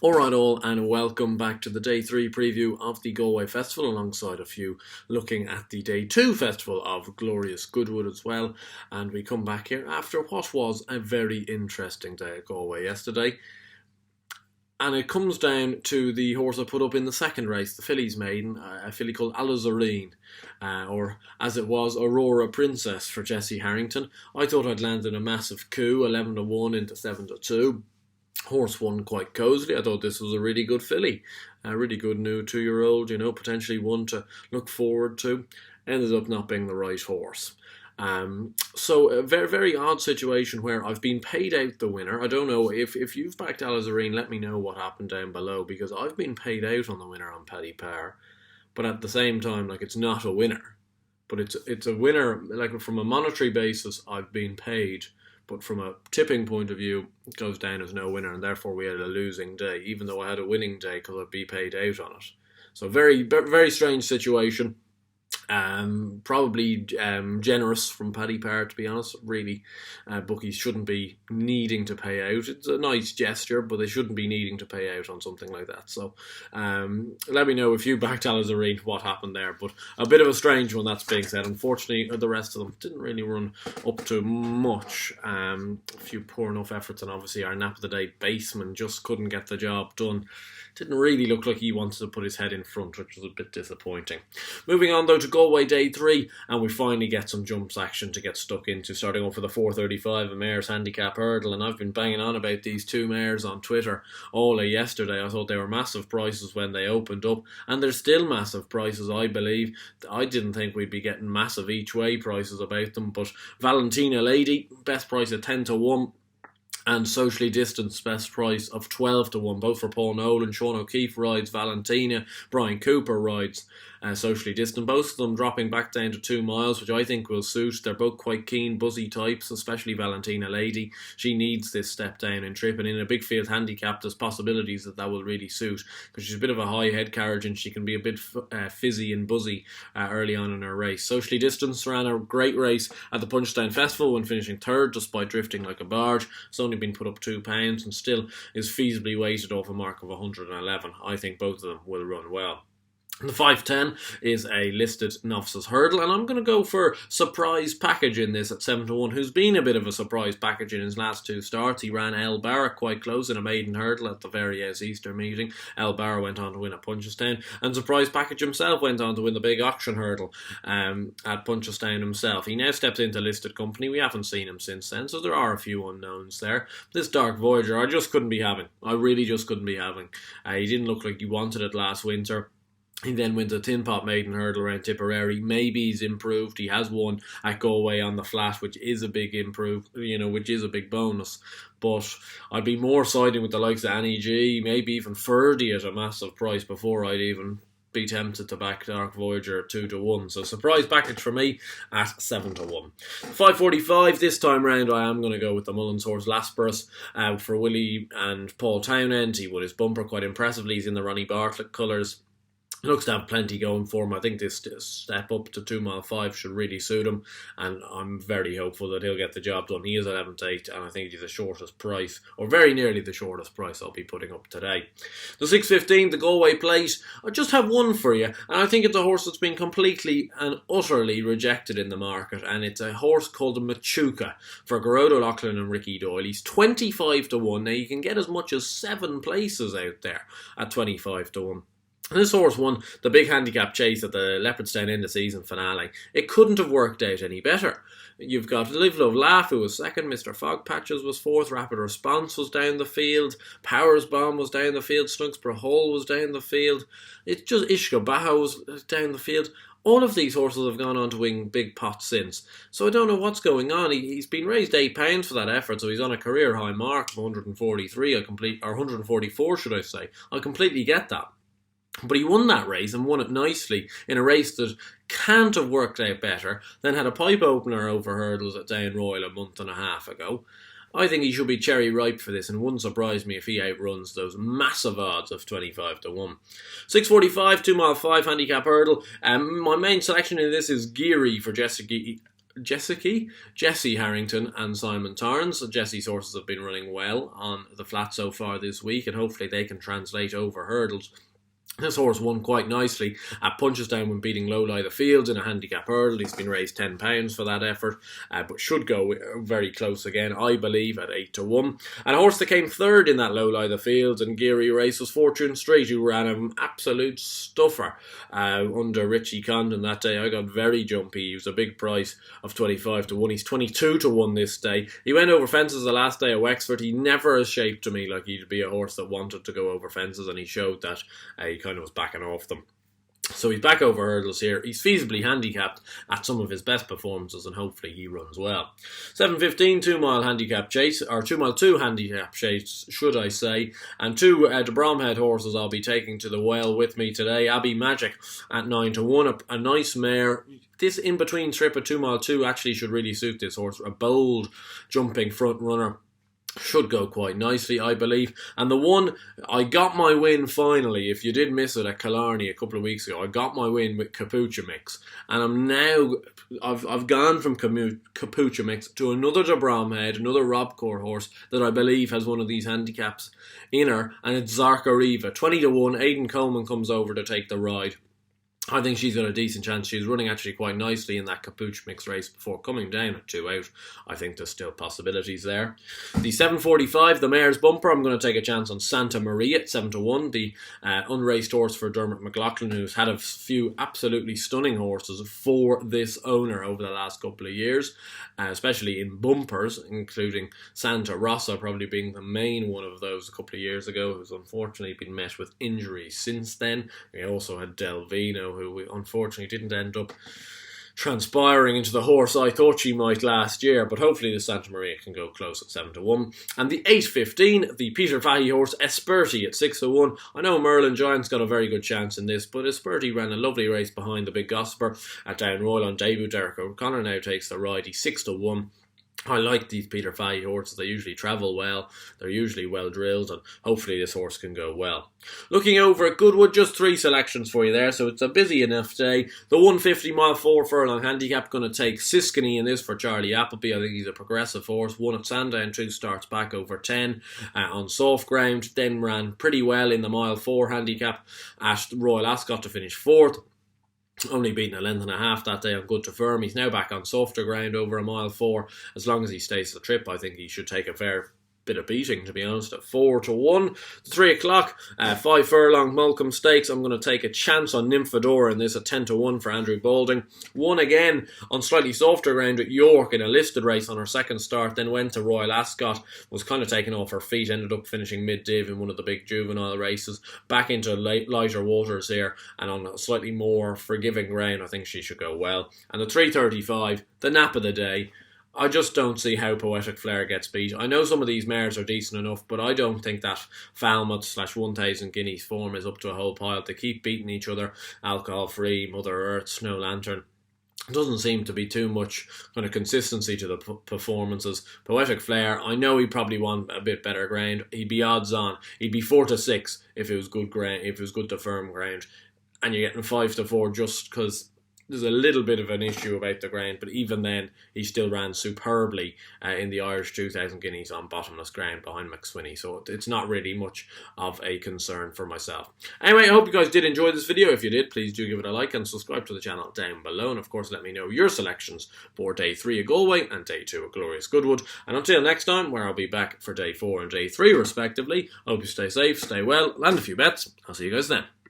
Alright all, and welcome back to the Day 3 preview of the Galway Festival, alongside a few looking at the Day 2 Festival of glorious Goodwood as well. And we come back here after what was a very interesting day at Galway yesterday. And it comes down to the horse I put up in the second race, the Fillies Maiden, a filly called Alizarine, or as it was, Aurora Princess for Jesse Harrington. I thought I'd landed a massive coup, 11-1 into 7-2. Horse won quite cosily. I thought this was a really good filly, a really good new 2-year-old, potentially one to look forward to. Ended up not being the right horse. So a very, very odd situation where I've been paid out the winner. I don't know if you've backed Alizarine, let me know what happened down below, because I've been paid out on the winner on Paddy Power, but at the same time, it's not a winner, but it's a winner. From a monetary basis, I've been paid. But from a tipping point of view, it goes down as no winner, and therefore we had a losing day, even though I had a winning day because I'd be paid out on it. So very, very strange situation. Probably generous from Paddy Power, to be honest. Really, bookies shouldn't be needing to pay out. It's a nice gesture, but they shouldn't be needing to pay out on something like that. So let me know if you backed Alizarine, what happened there. But a bit of a strange one, that's being said. Unfortunately, the rest of them didn't really run up to much. A few poor enough efforts, and obviously our nap of the day baseman just couldn't get the job done. Didn't really look like he wanted to put his head in front, which was a bit disappointing. Moving on though to Galway Day 3, and we finally get some jumps action to get stuck into, starting off with the 4:35, a mare's handicap hurdle, and I've been banging on about these two mares on Twitter all of yesterday. I thought they were massive prices when they opened up, and they're still massive prices, I believe. I didn't think we'd be getting massive each way prices about them, but Valentina Lady, best price at 10-1. And Socially Distanced, best price of 12-1, both for Paul Nolan. Sean O'Keefe rides Valentina, Brian Cooper rides Socially Distant. Both of them dropping back down to 2 miles, which I think will suit. They're both quite keen, buzzy types, especially Valentina Lady. She needs this step down in trip, and in a big field handicap, there's possibilities that will really suit, because she's a bit of a high head carriage and she can be a bit fizzy and buzzy early on in her race. Socially Distanced ran a great race at the Punchestown Festival when finishing third, despite drifting like a barge. It's only been put up £2 and still is feasibly weighted off a mark of 111. I think both of them will run well. The 5:10 is a listed novices hurdle, and I'm going to go for Surprise Package in this at 7-1, who's been a bit of a surprise package in his last two starts. He ran El Barra quite close in a maiden hurdle at the various Easter meeting. El Barra went on to win at Punchestown, and Surprise Package himself went on to win the big auction hurdle at Punchestown himself. He now stepped into listed company. We haven't seen him since then, so there are a few unknowns there. This Dark Voyager, I just couldn't be having. I really just couldn't be having. He didn't look like he wanted it last winter. He then wins a Tin Pot maiden hurdle around Tipperary. Maybe he's improved. He has won at Galway on the flat, which is a big which is a big bonus. But I'd be more siding with the likes of Annie G, maybe even Ferdy at a massive price before I'd even be tempted to back Dark Voyager at 2-1. So Surprise Package for me at 7-1. 5:45 this time round, I am going to go with the Mullins horse Lasparas for Willie and Paul Townend. He won his bumper quite impressively. He's in the Ronnie Bartlett colours. Looks to have plenty going for him. I think this step up to 2 mile 5 should really suit him, and I'm very hopeful that he'll get the job done. He is 11-8, and I think he's the shortest price, or very nearly the shortest price I'll be putting up today. The 6:15, the Galway Plate. I just have one for you, and I think it's a horse that's been completely and utterly rejected in the market, and it's a horse called Mitchouka for Gerard O'Loughlin and Ricky Doyle. He's 25-1. Now you can get as much as 7 places out there at 25-1. And this horse won the big handicap chase at the Leopardstown end of season finale. It couldn't have worked out any better. You've got Live Love Laugh, who was second, Mr. Fog Patches was fourth, Rapid Response was down the field, Powers Bomb was down the field, Snugsborough Hall was down the field, it's just Ishka Baha was down the field. All of these horses have gone on to win big pots since. So I don't know what's going on. He's been raised £8 for that effort, so he's on a career high mark of 143, or 144 should I say. I completely get that. But he won that race and won it nicely in a race that can't have worked out better, then had a pipe opener over hurdles at Down Royal a month and a half ago. I think he should be cherry ripe for this, and wouldn't surprise me if he outruns those massive odds of 25-1. 6:45, 2 mile 5 handicap hurdle. My main selection in this is Guiri for Jesse Jesse Harrington and Simon Torrance. Jesse's horses have been running well on the flat so far this week, and hopefully they can translate over hurdles. This horse won quite nicely at Punchestown when beating Lowlie the Fields in a handicap hurdle. He's been raised £10 for that effort, but should go very close again, I believe, at 8-1. And a horse that came third in that Lowlie the Fields and Guiri race was Fortune Street, who ran an absolute stuffer under Richie Condon that day. I got very jumpy. He was a big price of 25-1. He's 22-1 this day. He went over fences the last day at Wexford. He never has shaped to me like he'd be a horse that wanted to go over fences, and he showed that. He kind of was backing off them. So he's back over hurdles here. He's feasibly handicapped at some of his best performances, and hopefully he runs well. 7:15 2-mile handicap chase, or 2-mile 2 handicap chase, should I say. And two De Bromhead horses I'll be taking to the well with me today. Abbey Magic at 9-1, a nice mare. This in-between trip at 2-mile 2 actually should really suit this horse. A bold jumping front runner. Should go quite nicely, I believe. And the one, I got my win finally. If you did miss it at Killarney a couple of weeks ago, I got my win with Capucha Mix. And I'm now, I've gone from Capucha Mix to another De Bromhead, another Robcourt horse that I believe has one of these handicaps in her. And it's Zarakareva. 20-1, Aidan Coleman comes over to take the ride. I think she's got a decent chance. She's running actually quite nicely in that Capuch Mix race before coming down at 2 out. I think there's still possibilities there. The 7:45, the Mayor's Bumper, I'm going to take a chance on Santa Maria at 7-1. The unraced horse for Dermot McLaughlin, who's had a few absolutely stunning horses for this owner over the last couple of years, especially in bumpers, including Santa Rossa probably being the main one of those a couple of years ago, who's unfortunately been met with injuries since then. We also had Delvino, who unfortunately didn't end up transpiring into the horse I thought she might last year, but hopefully the Santa Maria can go close at 7-1. And the 8:15, the Peter Fahey horse Esperti at 6-1. I know Merlin Giant's got a very good chance in this, but Esperti ran a lovely race behind the Big Gossiper at Down Royal on debut. Derek O'Connor now takes the ride. He's 6-1. I like these Peter Fahey horses. They usually travel well. They're usually well drilled, and hopefully this horse can go well. Looking over at Goodwood, just 3 selections for you there, so it's a busy enough day. The 150-mile 4 furlong handicap going to take Siskany in this for Charlie Appleby. I think he's a progressive horse. Won at Sandown, 2 starts back over 10 on soft ground. Then ran pretty well in the mile 4 handicap at Royal Ascot to finish 4th. Only beaten a length and a half that day on Good to Firm. He's now back on softer ground over a mile 4. As long as he stays the trip, I think he should take a fair bit of beating, to be honest, at 4-1. 3 o'clock, 5 furlong Mulcombe Stakes. I'm going to take a chance on Nymphodora in this at 10-1 for Andrew Balding. Won again on slightly softer ground at York in a listed race on her second start, then went to Royal Ascot, was kind of taken off her feet, ended up finishing mid-div in one of the big juvenile races. Back into lighter waters here, and on a slightly more forgiving ground, I think she should go well. And the 3:35, the nap of the day. I just don't see how Poetic Flare gets beat. I know some of these mares are decent enough, but I don't think that Falmouth/1000 Guineas form is up to a whole pile. They keep beating each other. Alcohol Free, Mother Earth, Snow Lantern. Doesn't seem to be too much kind of consistency to the performances. Poetic Flare, I know he'd probably want a bit better ground. He'd be odds on. He'd be 4-6 if it was good ground, if it was good to firm ground. And you're getting 5-4 just because there's a little bit of an issue about the ground, but even then, he still ran superbly in the Irish 2000 Guineas on bottomless ground behind McSwinney, so it's not really much of a concern for myself. Anyway, I hope you guys did enjoy this video. If you did, please do give it a like and subscribe to the channel down below, and of course let me know your selections for Day 3 at Galway and Day 2 at Glorious Goodwood. And until next time, where I'll be back for Day 4 and Day 3 respectively, I hope you stay safe, stay well, land a few bets. I'll see you guys then.